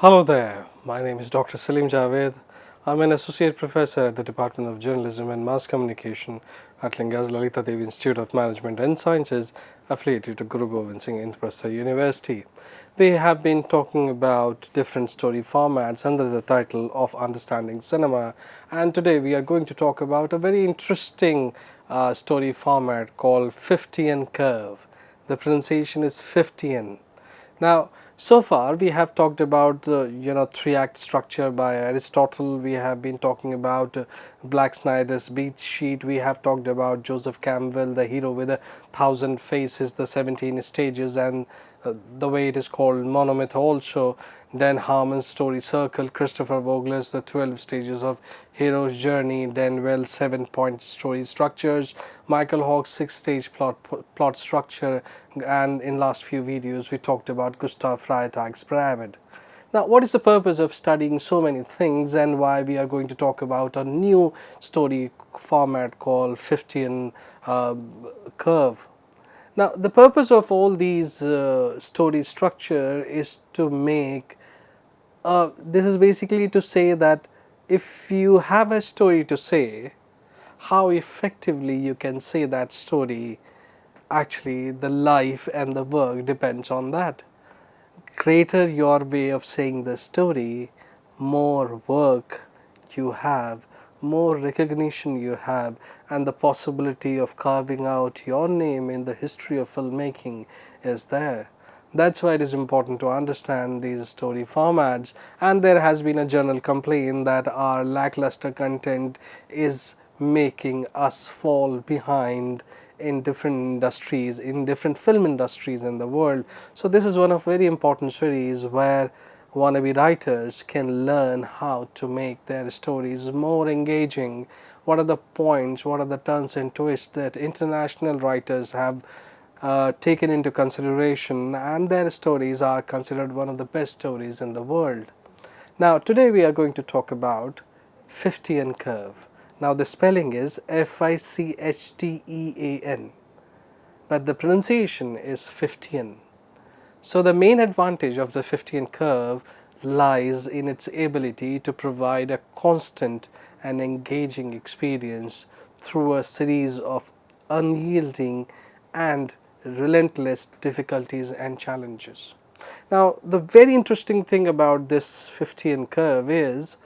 Hello there, my name is Dr. Salim Javed. I'm an associate professor at the Department of Journalism and Mass Communication at Linga's Lalita Devi Institute of Management and Sciences, affiliated to Guru Gobind Singh Indraprastha University. We have been talking about different story formats under the title of Understanding Cinema, and today we are going to talk about a very interesting story format called 50th curve. The pronunciation is 50th. Now, so far we have talked about the three-act structure by Aristotle. We have been talking about Black Snyder's beat sheet. We have talked about Joseph Campbell, the hero with 1,000 faces, the 17 stages, and the way it is called monomyth also. Dan Harmon's story circle, Christopher Vogler's the 12 stages of hero's journey, Dan Wells' 7-point story structures, Michael Hawke's 6-stage plot structure, and in last few videos we talked about Gustav Freytag's pyramid. Now, what is the purpose of studying so many things, and why we are going to talk about a new story format called 50th curve? Now, the purpose of all these story structure is to make this is basically to say that if you have a story to say, how effectively you can say that story, actually the life and the work depends on that. Greater your way of saying the story, more work you have, more recognition you have, and the possibility of carving out your name in the history of filmmaking is there. That's why it is important to understand these story formats, and there has been a general complaint that our lackluster content is making us fall behind in different industries, in different film industries in the world. So this is one of very important series where wannabe writers can learn how to make their stories more engaging. What are the points, what are the turns and twists that international writers have taken into consideration, and their stories are considered one of the best stories in the world. Now, today we are going to talk about 50th curve. Now, the spelling is Fichthean, but the pronunciation is 50th. So, the main advantage of the 50th curve lies in its ability to provide a constant and engaging experience through a series of unyielding and relentless difficulties and challenges. Now, the very interesting thing about this 50th curve is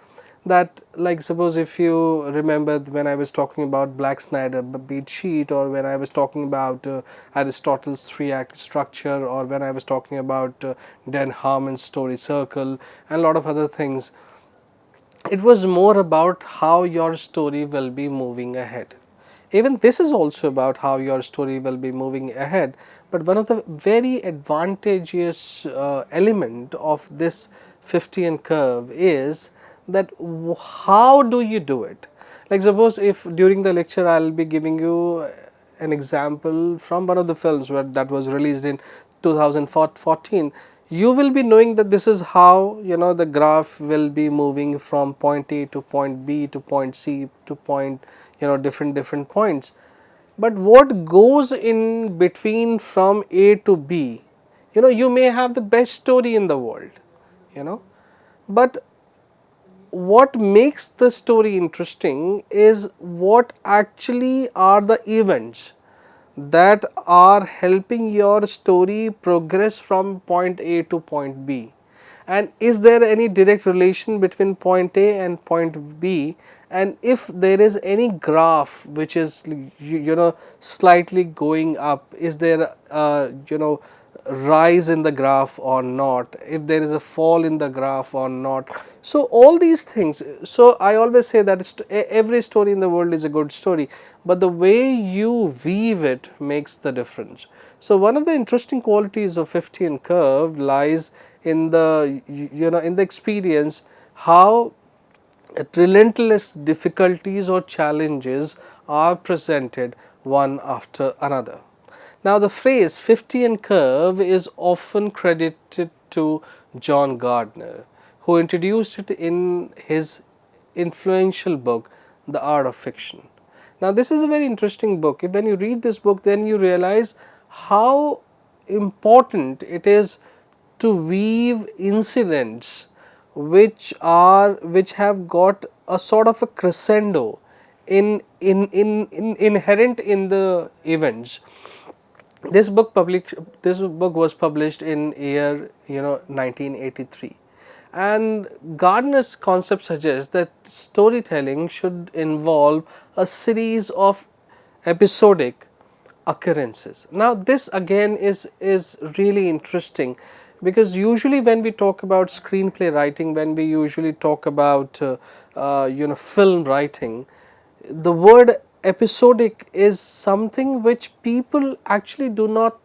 that, like, suppose if you remember when I was talking about Black Snyder beat sheet, or when I was talking about Aristotle's three-act structure, or when I was talking about Dan Harmon's story circle, and a lot of other things, it was more about how your story will be moving ahead. Even this is also about how your story will be moving ahead, but one of the very advantageous element of this 50th curve is that how do you do it. Like, suppose if during the lecture I will be giving you an example from one of the films that was released in 2014, you will be knowing that this is how the graph will be moving from point A to point B to point C to point different points. But what goes in between from A to B, you may have the best story in the world, but what makes the story interesting is what actually are the events that are helping your story progress from point A to point B, and is there any direct relation between point A and point B, and if there is any graph which is slightly going up, is there rise in the graph or not, if there is a fall in the graph or not. So all these things, so I always say that every story in the world is a good story, but the way you weave it makes the difference. So one of the interesting qualities of 50th curve lies in the in the experience how relentless difficulties or challenges are presented one after another. Now, the phrase 50th curve is often credited to John Gardner, who introduced it in his influential book, The Art of Fiction. Now, this is a very interesting book. When you read this book, then you realize how important it is to weave incidents which have got a sort of a crescendo in inherent in the events. This book was published in year 1983, and Gardner's concept suggests that storytelling should involve a series of episodic occurrences. Now this again is really interesting, because usually when we talk about screenplay writing, when we usually talk about film writing, the word episodic is something which people actually do not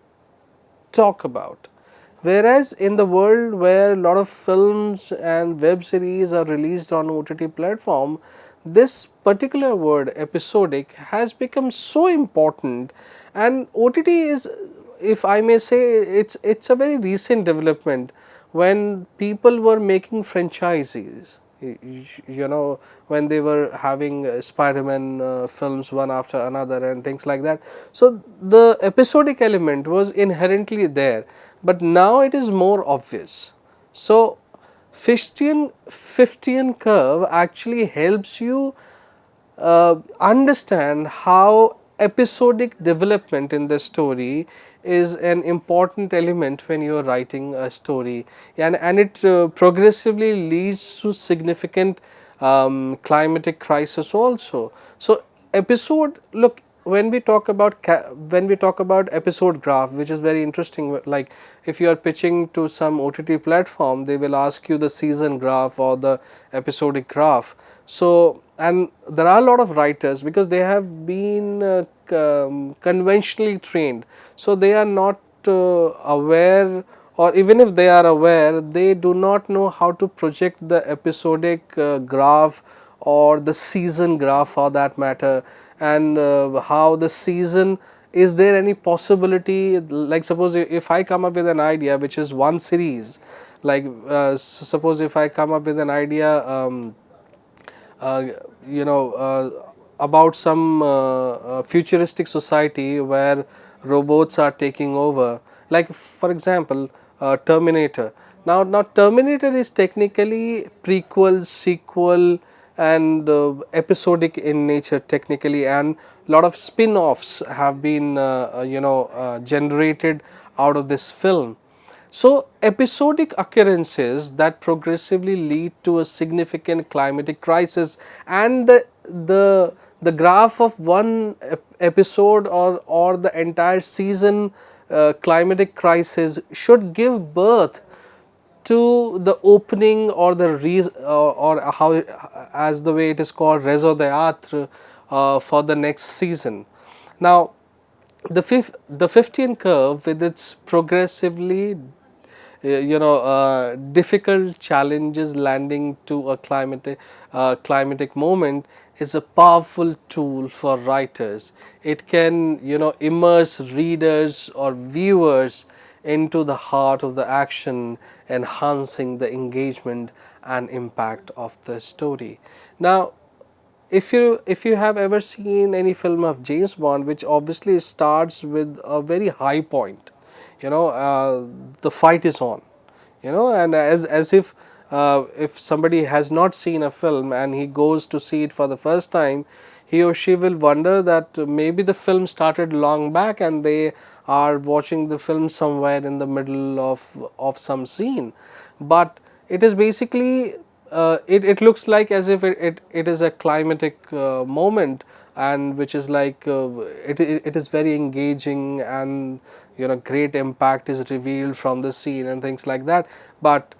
talk about. Whereas in the world where a lot of films and web series are released on OTT platform, this particular word episodic has become so important. And OTT is, if I may say, it's a very recent development. When people were making franchises, when they were having Spider-Man films one after another and things like that, so the episodic element was inherently there, but now it is more obvious. So Fiftian curve actually helps you understand how episodic development in the story is an important element when you are writing a story, and it progressively leads to significant climatic crisis also. So episode, look, when we talk about episode graph, which is very interesting, like if you are pitching to some OTT platform, they will ask you the season graph or the episodic graph. So, and there are a lot of writers, because they have been conventionally trained, so they are not aware, or even if they are aware, they do not know how to project the episodic graph or the season graph for that matter, and how the season, is there any possibility, like suppose if I come up with an idea which is one series, like suppose if I come up with an idea uh, you know about some futuristic society where robots are taking over, like for example Terminator. Now Terminator is technically prequel, sequel, and episodic in nature technically, and lot of spin-offs have been generated out of this film. So episodic occurrences that progressively lead to a significant climatic crisis, and the graph of one episode or the entire season climatic crisis should give birth to the opening, or the or how, as the way it is called, raison d'etre for the next season. Now the 15 curve, with its progressively difficult challenges landing to a climatic moment, is a powerful tool for writers. It can immerse readers or viewers into the heart of the action, enhancing the engagement and impact of the story. Now if you have ever seen any film of James Bond, which obviously starts with a very high point, the fight is on, and as if somebody has not seen a film and he goes to see it for the first time, he or she will wonder that maybe the film started long back and they are watching the film somewhere in the middle of some scene. But it is basically it looks like as if it is a climatic moment, and which is like it is very engaging, and great impact is revealed from the scene and things like that. But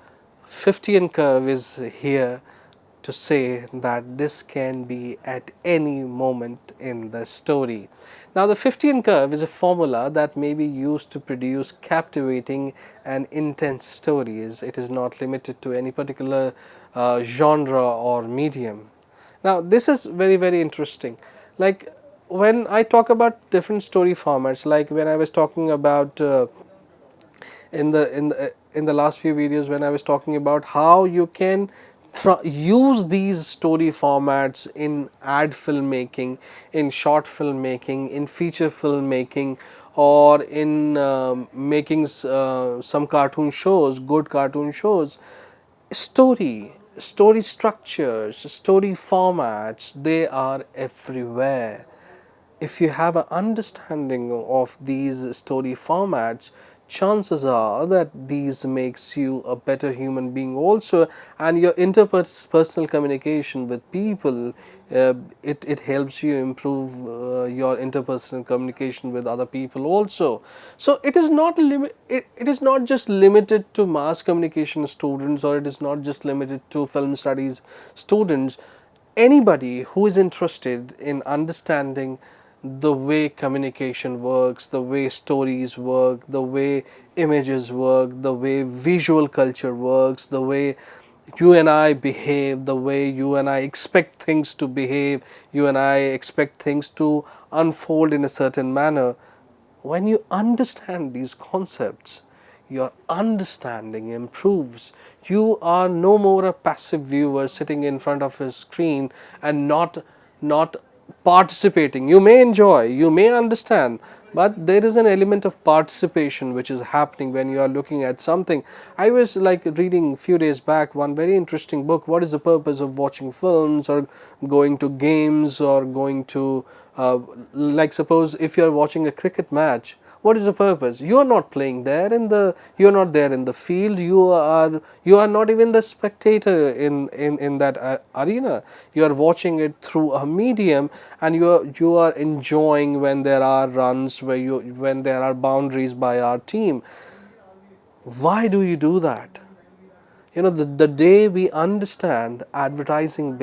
50th curve is here to say that this can be at any moment in the story. Now the 15 curve is a formula that may be used to produce captivating and intense stories. It is not limited to any particular genre or medium. Now this is very interesting. Like when I talk about different story formats, like when I was talking about in the last few videos, when I was talking about how you can use these story formats in ad filmmaking, in short filmmaking, in feature filmmaking, or in making some cartoon shows, good cartoon shows. story structures, story formats, they are everywhere. If you have an understanding of these story formats, chances are that these makes you a better human being also, and your interpersonal communication with people, it helps you improve your interpersonal communication with other people also. So it is not it is not just limited to mass communication students, or it is not just limited to film studies students. Anybody who is interested in understanding the way communication works, the way stories work, the way images work, the way visual culture works, the way you and I behave, the way you and I expect things to behave, you and I expect things to unfold in a certain manner. When you understand these concepts, your understanding improves. You are no more a passive viewer sitting in front of a screen and not participating. You may enjoy, you may understand, but there is an element of participation which is happening when you are looking at something. I was like reading a few days back one very interesting book. What is the purpose of watching films or going to games or going to like suppose if you are watching a cricket match, what is the purpose? You are not playing there in the, you are not there in the field, you are not even the spectator in that arena. You are watching it through a medium, and you are enjoying when there are runs, when there are boundaries by our team. Why do you do that? The day we understand advertising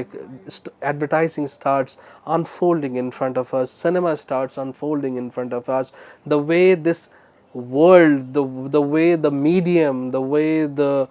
starts unfolding in front of us, cinema starts unfolding in front of us, the way this world, the way the medium, the way the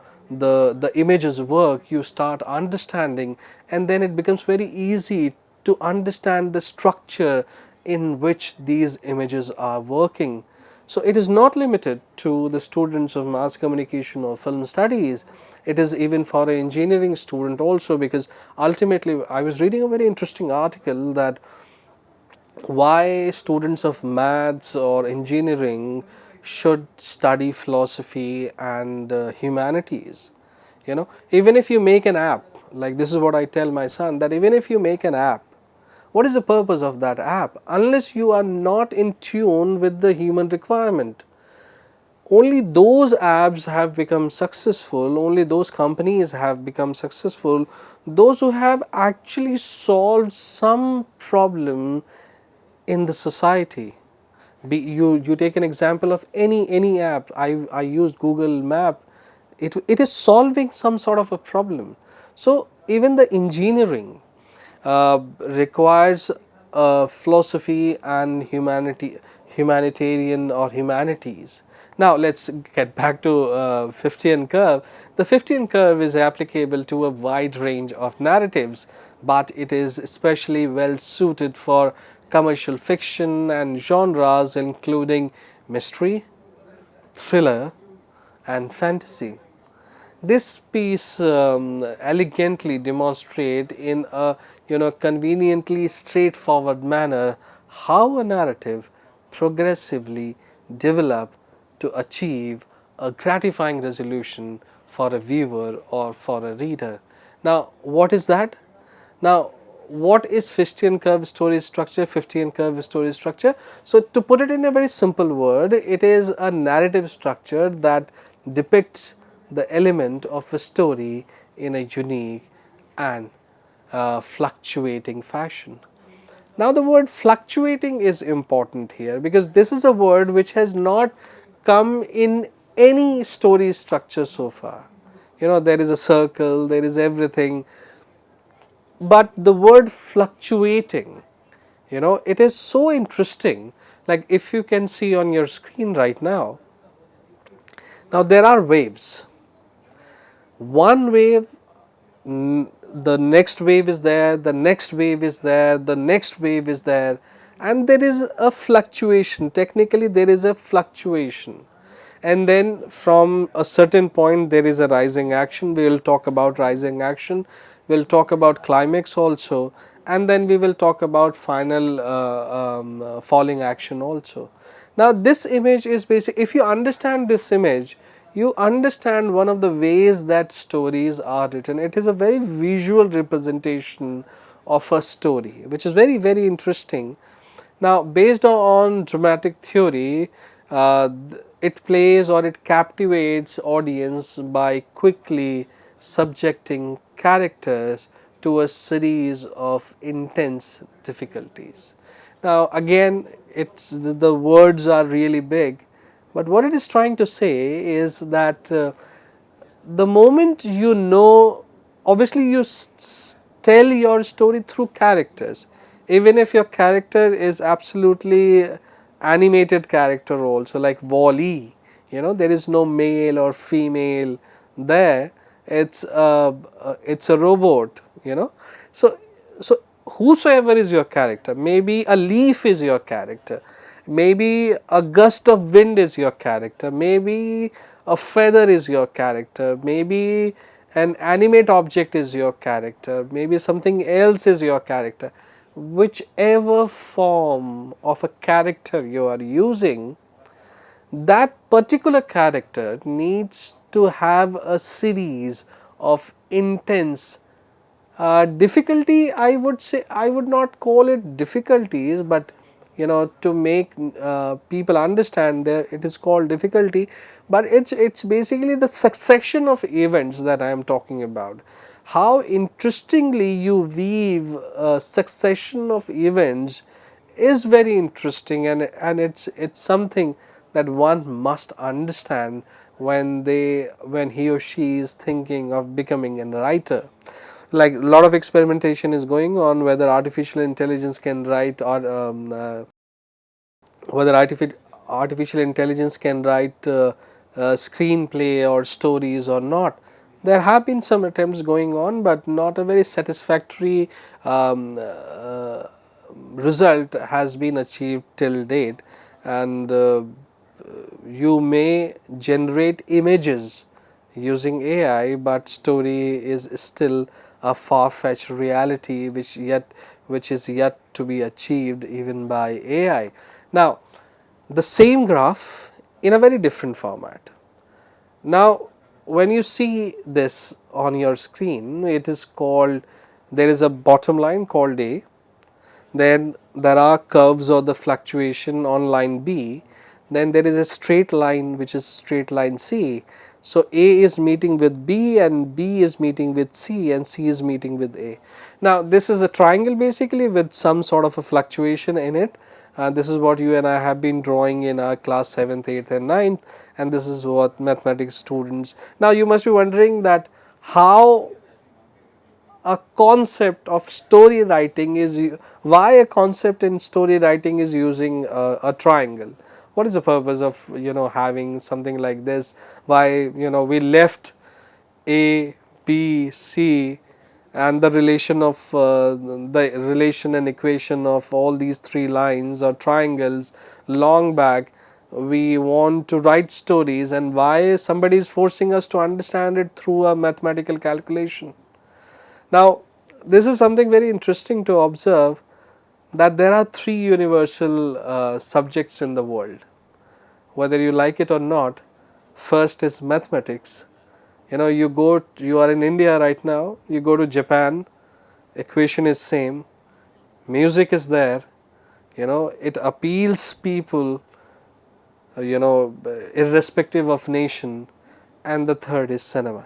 images work, you start understanding, and then it becomes very easy to understand the structure in which these images are working. So it is not limited to the students of mass communication or film studies. It is even for an engineering student also, because ultimately I was reading a very interesting article that why students of maths or engineering should study philosophy and humanities. Even if you make an app, like this is what I tell my son, that even if you make an app, what is the purpose of that app unless you are not in tune with the human requirement? Only those apps have become successful, only those companies have become successful, those who have actually solved some problem in the society. You take an example of any app. I used Google Map. It is solving some sort of a problem. So even the engineering requires philosophy and humanitarian or humanities. Now let's get back to 50 curve. The 50 curve is applicable to a wide range of narratives, but it is especially well suited for commercial fiction and genres including mystery, thriller, and fantasy. This piece elegantly demonstrates in a conveniently straightforward manner how a narrative progressively develop to achieve a gratifying resolution for a viewer or for a reader. Now, what is that? Now, what is Fishtian curve story structure? Fiftian curve story structure. So, to put it in a very simple word, it is a narrative structure that depicts the element of a story in a unique and fluctuating fashion. Now, the word fluctuating is important here because this is a word which has not come in any story structure so far. There is a circle, there is everything, but the word fluctuating, it is so interesting. Like if you can see on your screen right now, there are waves. One wave, the next wave is there, the next wave is there, the next wave is there, and there is a fluctuation. Technically there is a fluctuation, and then from a certain point there is a rising action. We will talk about rising action, we will talk about climax also, and then we will talk about final falling action also. Now this image is basic. If you understand this image, you understand one of the ways that stories are written. It is a very visual representation of a story, which is very, very interesting. Now, based on dramatic theory, it plays or it captivates audience by quickly subjecting characters to a series of intense difficulties. Now, again, it's the words are really big, but what it is trying to say is that the moment you know, obviously you tell your story through characters, even if your character is absolutely animated character also, like Wall-E, there is no male or female there, it's a robot, so whosoever is your character, maybe a leaf is your character, maybe a gust of wind is your character, maybe a feather is your character, maybe an animate object is your character, maybe something else is your character. Whichever form of a character you are using, that particular character needs to have a series of intense difficulty. I would say, I would not call it difficulties, but to make people understand, there it is called difficulty, but it's basically the succession of events that I am talking about. How interestingly you weave a succession of events is very interesting, and it's something that one must understand when he or she is thinking of becoming a writer. Like, a lot of experimentation is going on whether artificial intelligence can write, or whether artificial intelligence can write screenplay or stories or not. There have been some attempts going on, but not a very satisfactory result has been achieved till date. And you may generate images using AI, but story is still a far-fetched reality which is yet to be achieved even by AI. Now, the same graph in a very different format. Now, when you see this on your screen, it is called, there is a bottom line called A, then there are curves or the fluctuation on line B, then there is a straight line which is straight line C. So, A is meeting with B and B is meeting with C and C is meeting with A. Now, this is a triangle basically with some sort of a fluctuation in it. This is what you and I have been drawing in our class 7th, 8th and 9th, and this is what mathematics students. Now, you must be wondering that how a concept of story writing is, why a concept in story writing is using a triangle. What is the purpose of having something like this? Why we left A, B, C, and the relation of the relation and equation of all these three lines or triangles long back. We want to write stories, and why somebody is forcing us to understand it through a mathematical calculation. Now, this is something very interesting to observe, that there are three universal subjects in the world, whether you like it or not. First is mathematics. You are in India right now, you go to Japan, equation is same, music is there, it appeals people, irrespective of nation. And the third is cinema.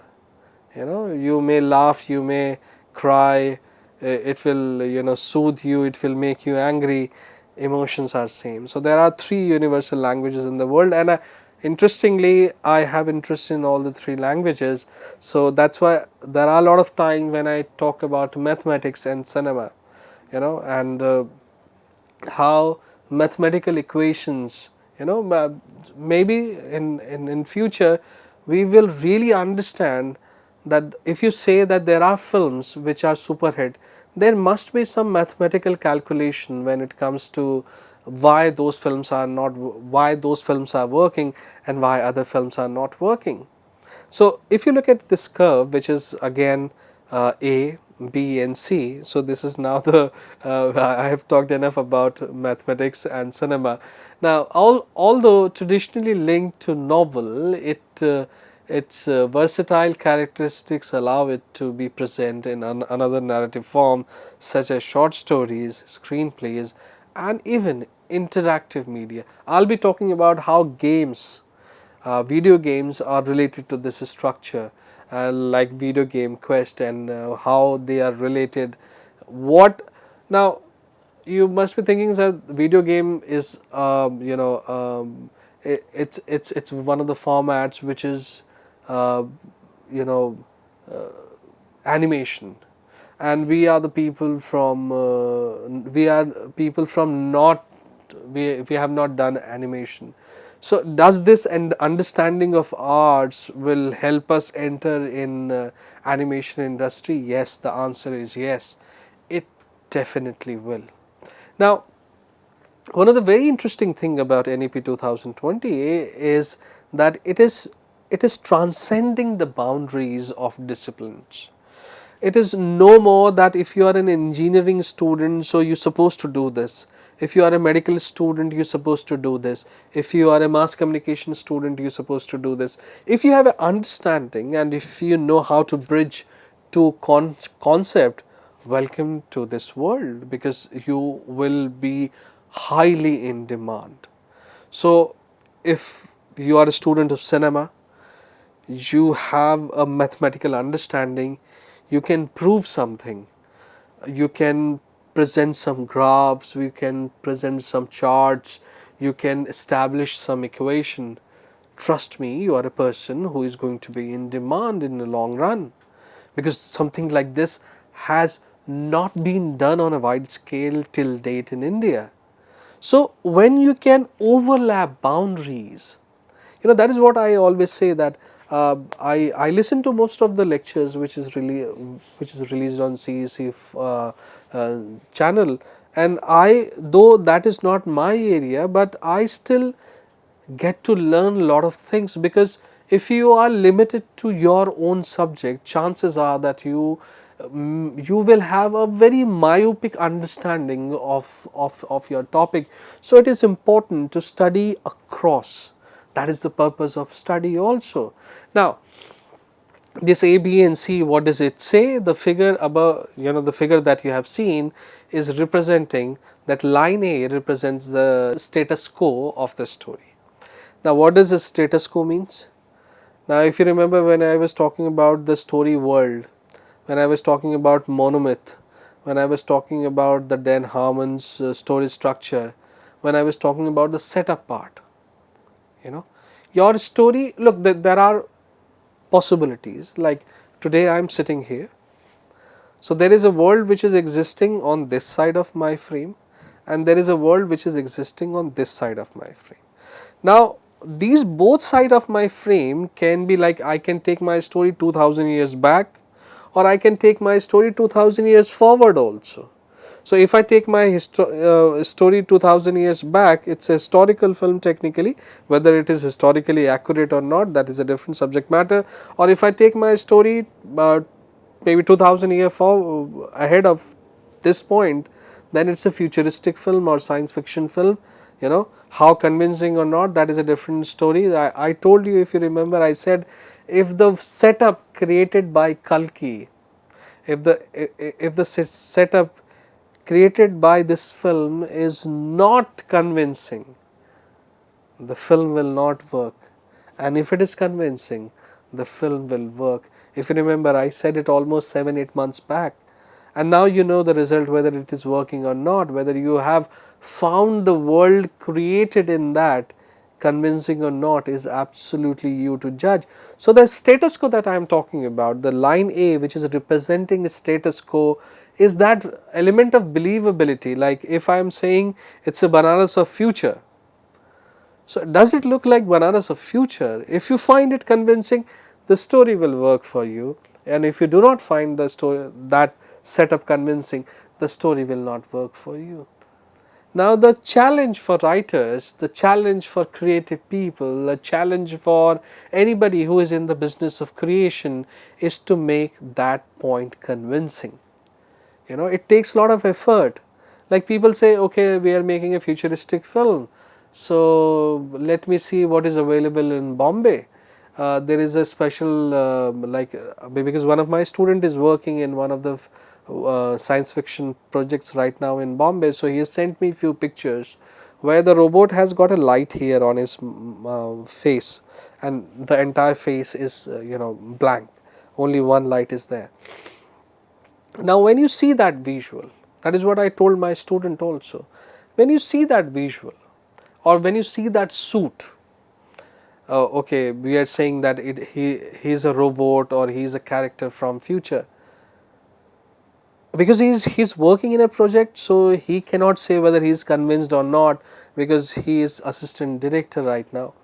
You may laugh, you may cry, it will soothe you, it will make you angry, emotions are same. So there are three universal languages in the world, and interestingly I have interest in all the three languages. So that's why there are a lot of time when I talk about mathematics and cinema, and how mathematical equations, maybe in future we will really understand that if you say that there are films which are super hit, there must be some mathematical calculation when it comes to why those films are not, why those films are working and why other films are not working. So if you look at this curve, which is again A, B and C. So this is now the I have talked enough about mathematics and cinema. Now, although traditionally linked to novel, its versatile characteristics allow it to be present in another narrative form, such as short stories, screenplays, and even interactive media. I'll be talking about how video games are related to this structure, like video game Quest, and how they are related. What now? You must be thinking that video game is it's one of the formats which is uh, you know animation, and we are the people from we are people from not we have not done animation. So does this and understanding of arts will help us enter in animation industry? Yes, the answer is yes, it definitely will. Now, one of the very interesting thing about NEP 2020 is that it is transcending the boundaries of disciplines. It is no more that if you are an engineering student, so you're supposed to do this. If you are a medical student, you're supposed to do this. If you are a mass communication student, you're supposed to do this. If you have an understanding and if you know how to bridge to concept, welcome to this world, because you will be highly in demand. So if you are a student of cinema, you have a mathematical understanding, you can prove something, you can present some graphs, you can present some charts, you can establish some equation. Trust me, you are a person who is going to be in demand in the long run, because something like this has not been done on a wide scale till date in India. So when you can overlap boundaries, that is what I always say, that I listen to most of the lectures which is released on CEC channel, and though that is not my area, but I still get to learn a lot of things, because if you are limited to your own subject, chances are that you will have a very myopic understanding of your topic. So it is important to study across. That is the purpose of study also. Now, this A, B and C, what does it say? The figure above, the figure that you have seen is representing that line A represents the status quo of the story. Now, what does the status quo means? Now, if you remember when I was talking about the story world, when I was talking about monomyth, when I was talking about the Dan Harmon's story structure, when I was talking about the setup part, your story, look, there are possibilities. Like today I am sitting here, so there is a world which is existing on this side of my frame, and there is a world which is existing on this side of my frame. Now these both side of my frame can be, like, I can take my story 2000 years back, or I can take my story 2000 years forward also. So if I take my story 2000 years back, it's a historical film technically. Whether it is historically accurate or not, that is a different subject matter. Or if I take my story maybe 2000 years ahead of this point, then it's a futuristic film or science fiction film. How convincing or not, that is a different story. I told you, if you remember, I said if the setup created by Kalki, if the setup created by this film is not convincing, the film will not work. And if it is convincing, the film will work. If you remember, I said it almost 7-8 months back, and now you know the result, whether it is working or not, whether you have found the world created in that convincing or not, is absolutely you to judge. So the status quo that I am talking about, the line A, which is representing status quo, is that element of believability. Like if I am saying it's a bananas of future, so does it look like bananas of future? If you find it convincing, the story will work for you, and if you do not find the story, that setup convincing, the story will not work for you. Now the challenge for writers, the challenge for creative people, the challenge for anybody who is in the business of creation is to make that point convincing. It takes a lot of effort. Like people say, okay, we are making a futuristic film, so let me see what is available in Bombay. There is a special because one of my student is working in one of the science fiction projects right now in Bombay, so he has sent me few pictures where the robot has got a light here on his face, and the entire face is blank, only one light is there. Now when you see that visual, that is what I told my student also, when you see that visual or when you see that suit, okay, we are saying that he is a robot or he is a character from future, because he's working in a project, so he cannot say whether he is convinced or not, because he is assistant director right now.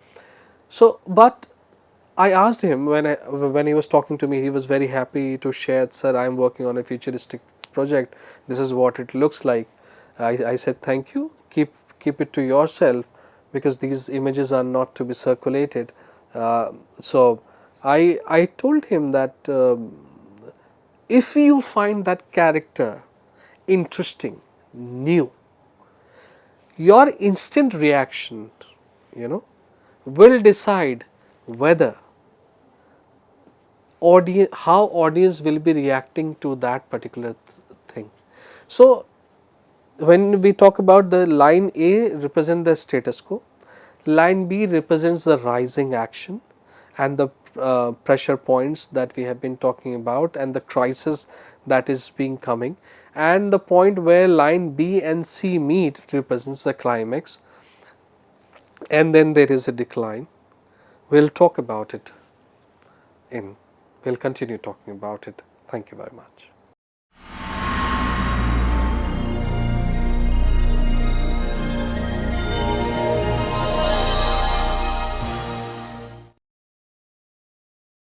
So but I asked him when he was talking to me, he was very happy to share, sir, I am working on a futuristic project, this is what it looks like. I said, thank you, keep it to yourself, because these images are not to be circulated. So I told him that if you find that character interesting, new, your instant reaction, will decide whether how audience will be reacting to that particular thing. So when we talk about the line A represent the status quo, line B represents the rising action and the pressure points that we have been talking about and the crisis that is being coming, and the point where line B and C meet represents the climax, and then there is a decline. We'll talk about it we'll continue talking about it. Thank you very much.